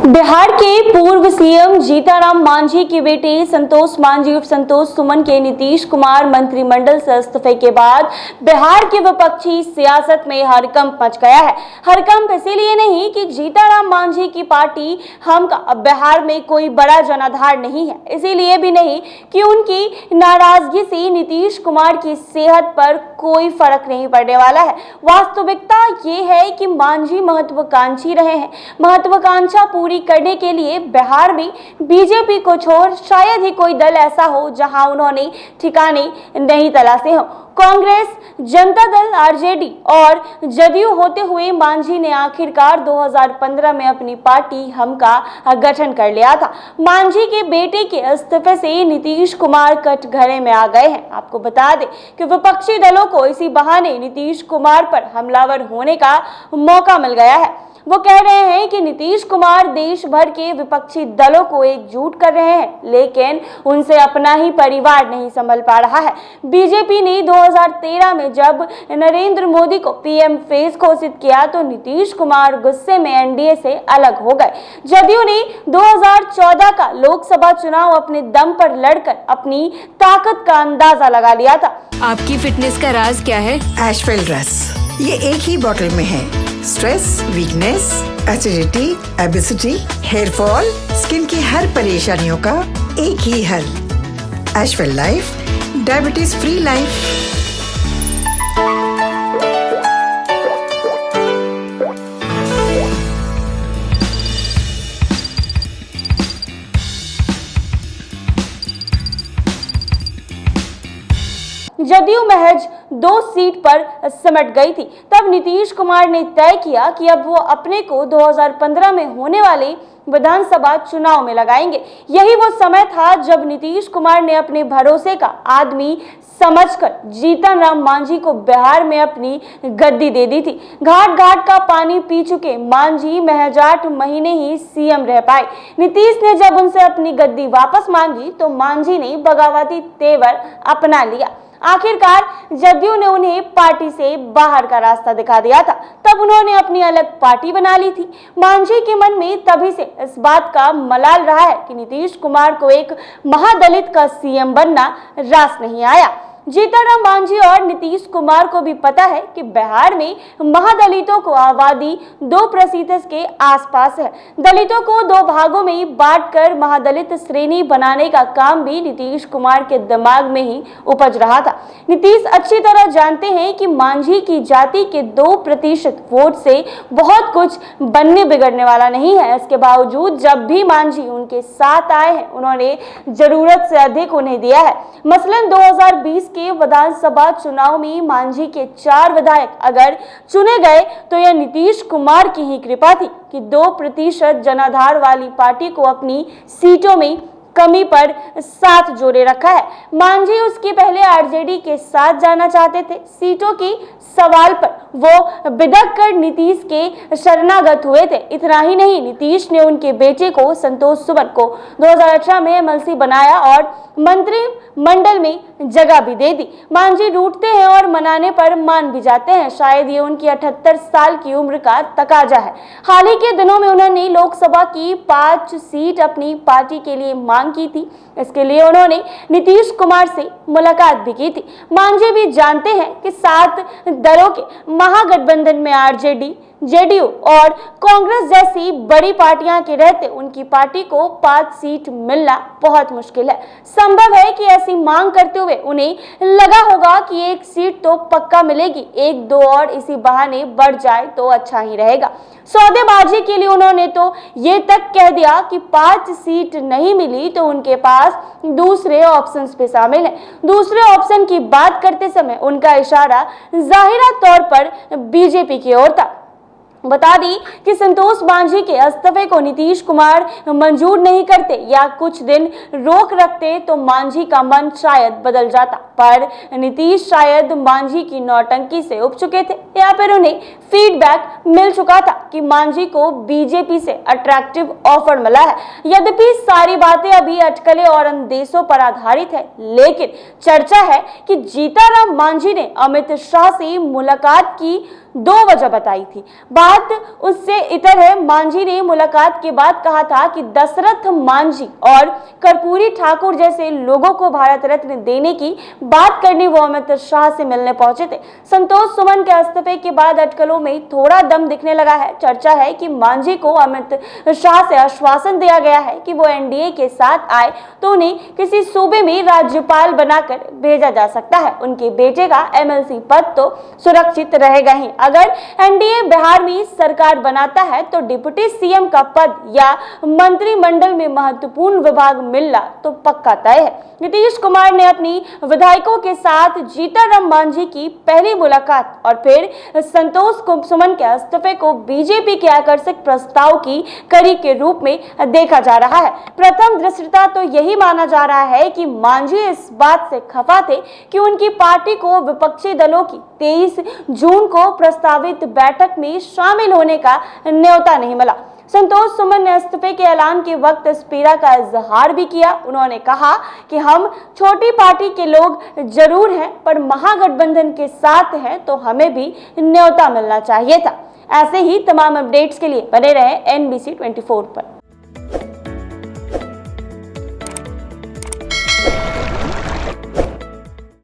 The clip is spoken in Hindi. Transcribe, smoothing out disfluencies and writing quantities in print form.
बिहार के पूर्व सीएम जीतनराम मांझी के बेटे संतोष मांझी उर्फ संतोष सुमन के नीतीश कुमार मंत्रिमंडल से इस्तीफे के बाद बिहार की विपक्षी सियासत में हड़कंप मच गया है। हड़कंप इसीलिए नहीं कि जीतनराम मांझी की पार्टी हम का अब बिहार में कोई बड़ा जनाधार नहीं है, इसीलिए भी नहीं कि उनकी नाराजगी से नीतीश कुमार की सेहत पर कोई फर्क नहीं पड़ने वाला है। वास्तविकता ये है कि मांझी महत्वाकांक्षी रहे हैं। महत्वाकांक्षा पूरी करने के लिए बिहार में बीजेपी को छोड़ शायद ही कोई दल ऐसा हो जहां उन्होंने ठिकाने नहीं तलाशे हो। कांग्रेस, जनता दल, आरजेडी और जदयू होते हुए मांझी ने आखिरकार 2015 में अपनी पार्टी हम का गठन कर लिया था। मांझी के बेटे के इस्तीफे से नीतीश कुमार कटघरे में आ गए हैं। आपको बता दें कि विपक्षी दलों को इसी बहाने नीतीश कुमार पर हमलावर होने का मौका मिल गया है। वो कह रहे हैं कि नीतीश कुमार देश भर के विपक्षी दलों को एकजुट कर रहे हैं, लेकिन उनसे अपना ही परिवार नहीं संभल पा रहा है। बीजेपी ने 2013 में जब नरेंद्र मोदी को पीएम फेज घोषित किया तो नीतीश कुमार गुस्से में एनडीए से अलग हो गए। जदयू ने 2014 का लोकसभा चुनाव अपने दम पर लड़कर अपनी ताकत का अंदाजा लगा लिया था। आपकी फिटनेस का राज क्या है? एशवेल ड्रेस, ये एक ही बोतल में है। Stress, weakness, acidity, obesity, hair fall, skin की हर परेशानियों का एक ही हल। एशवेल life, diabetes free life. JDU महज 2 सीट पर सिमट गई थी। तब नीतीश कुमार ने तय किया कि अब वो अपने को 2015 में होने वाले विधानसभा चुनाव में लगाएंगे। यही वो समय था जब नीतीश कुमार ने अपने भरोसे का आदमी समझकर जीतनराम मांझी को बिहार में अपनी गद्दी दे दी थी। घाट घाट का पानी पी चुके मांझी महज 8 महीने ही सीएम रह पाए। नीतीश ने जब उनसे अपनी गद्दी वापस मांगी तो मांझी ने बगावती तेवर अपना लिया। आखिरकार जदयू ने उन्हें पार्टी से बाहर का रास्ता दिखा दिया था। तब उन्होंने अपनी अलग पार्टी बना ली थी। मांझी के मन में तभी से इस बात का मलाल रहा है कि नीतीश कुमार को एक महादलित का सीएम बनना रास नहीं आया। जीतनराम मांझी और नीतीश कुमार को भी पता है कि बिहार में महादलितों को आबादी 2% के आसपास है। दलितों को 2 भागों में बांटकर महादलित श्रेणी बनाने का काम भी नीतीश कुमार के दिमाग में ही उपज रहा था। नीतीश अच्छी तरह जानते हैं कि मांझी की जाति के 2% वोट से बहुत कुछ बनने बिगड़ने वाला नहीं है। इसके बावजूद जब भी मांझी उनके साथ आए हैं, उन्होंने जरूरत से अधिक उन्हें दिया है। मसलन 2020 के विधानसभा चुनाव में मांझी के 4 विधायक अगर चुने गए तो यह नीतीश कुमार की ही कृपा थी कि 2% जनाधार वाली पार्टी को अपनी सीटों में कमी पर साथ जोड़े रखा है। मांझी उसके पहले आरजेडी के साथ जाना चाहते थे। सीटों की सवाल पर वो बिदक कर नीतीश के शरणागत हुए थे। इतना ही नहीं, नीतीश ने उनके बेटे को संतोष सुमन को 2018 में एमएलसी बनाया और मंत्रिमंडल में जगह भी दे दी। मांझी रूठते हैं और मनाने पर मान भी जाते हैं। शायद ये उनकी 78 साल की उम्र का तकाजा है। हाल ही के दिनों में उन्होंने लोकसभा की 5 सीट अपनी पार्टी के लिए मांग की थी। इसके लिए उन्होंने नीतीश कुमार से मुलाकात भी की थी। मांझी भी जानते हैं कि 7 दलों के महागठबंधन में आरजेडी, जेडीयू और कांग्रेस जैसी बड़ी पार्टियां के रहते उनकी पार्टी को 5 सीट मिलना बहुत मुश्किल है। संभव है कि ऐसी मांग करते हुए उन्हें लगा होगा कि 1 सीट तो पक्का मिलेगी, 1-2 और इसी बहाने बढ़ जाए तो अच्छा ही रहेगा। सौदेबाजी के लिए उन्होंने तो ये तक कह दिया कि 5 सीट नहीं मिली तो उनके पास दूसरे ऑप्शंस पे शामिल है। दूसरे ऑप्शन की बात करते समय उनका इशारा जाहिरा तौर पर बीजेपी की ओर था। बता दी कि संतोष मांझी के इस्तीफे को नीतीश कुमार मंजूर नहीं करते या कुछ दिन रोक रखते तो मांझी का मन शायद बदल जाता, पर नीतीश शायद मांझी की नौटंकी से उब चुके थे या फिर उन्हें फीडबैक मिल चुका था कि मांझी को बीजेपी से अट्रैक्टिव ऑफर मिला है। यद्यपि सारी बातें अभी अटकलें और अंदेशों पर आधारित है, लेकिन चर्चा है कि जीतनराम मांझी ने अमित शाह से मुलाकात की दो वजह बताई थी। बात उससे इतर है, मांझी ने मुलाकात के बाद कहा था कि दशरथ मांझी और कर्पूरी ठाकुर जैसे लोगों को भारत रत्न देने की बात करने वो अमित शाह से मिलने पहुंचे थे। संतोष सुमन के इस्तीफे के बाद अटकलों में थोड़ा दम दिखने लगा है। चर्चा है कि मांझी को अमित शाह से आश्वासन दिया गया है कि वो एनडीए के साथ आए तो उन्हें किसी सूबे में राज्यपाल बनाकर भेजा जा सकता है। उनके बेटे का एमएलसी पद तो सुरक्षित रहेगा ही। अगर एनडीए बिहार में सरकार बनाता है तो डिप्टी सीएम का पद या मंत्रिमंडल में महत्वपूर्ण विभाग मिलना तो पक्का तय है। नीतीश कुमार ने अपनी विधायकों के साथ जीतनराम मांझी की पहली मुलाकात और फिर संतोष सुमन के इस्तीफे को बीजेपी के आकर्षक प्रस्ताव की कड़ी के रूप में देखा जा रहा है। प्रथम दृष्टया तो यही माना जा रहा है कि मांझी इस बात से खफा थे कि उनकी पार्टी को विपक्षी दलों की 23 जून को प्रस्तावित बैठक में शामिल होने का न्योता नहीं मिला। संतोष सुमन ने इस्तीफे के ऐलान के वक्त इस पीड़ा का इजहार भी किया। उन्होंने कहा कि हम छोटी पार्टी के लोग जरूर हैं, पर महागठबंधन के साथ हैं तो हमें भी न्योता मिलना चाहिए था। ऐसे ही तमाम अपडेट्स के लिए बने रहें NBC 24 पर।